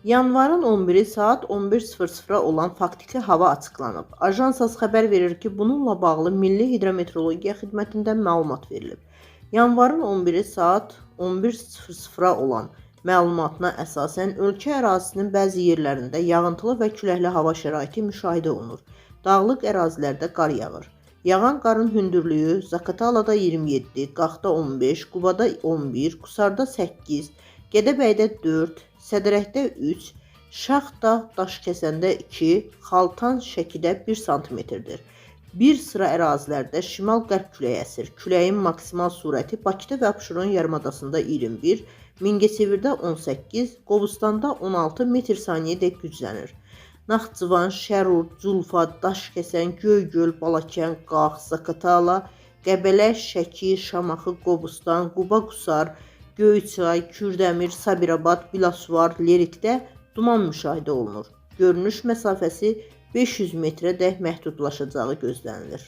Yanvarın 11-i saat 11:00-a olan faktiki hava açıqlanıb. Ajans xəbər verir ki, bununla bağlı Milli Hidrometeorologiya Xidmətindən məlumat verilib. Yanvarın 11-i saat 11:00-a olan məlumatına əsasən ölkə ərazisinin bəzi yerlərində yağıntılı və küləkli hava şəraiti müşahidə olunur. Dağlıq ərazilərdə qar yağır. Yağan qarın hündürlüyü Zaqatalada 27, Qaxda 15, Qubada 11, Qusarda 8, Gədəbəydə 4, Sədərəkdə 3, Şaxda Daşkəsəndə 2, Xaltan Şəkidə 1 sm-dir. Bir sıra ərazilərdə şimal-qərb küləyi əsir. Küləyin maksimal sürəti Bakıda və Abşeron yarımadasında 21, Mingəçevirdə 18, Qobustanda 16 metr/saniyədək güclənir. Naxçıvan, Şərur, Culfa, Daşkəsən, Göygöl, Balakən, Qax, Zaqatala, Qəbələ, Şəki, Şamaxı, Qobustan, Quba-Qusar, Göyçay, Kürdəmir, Sabirabad, Biləsuvar, Lerikdə duman müşahidə olunur. Görünüş məsafəsi 500 metrədək məhdudlaşacağı gözlənilir.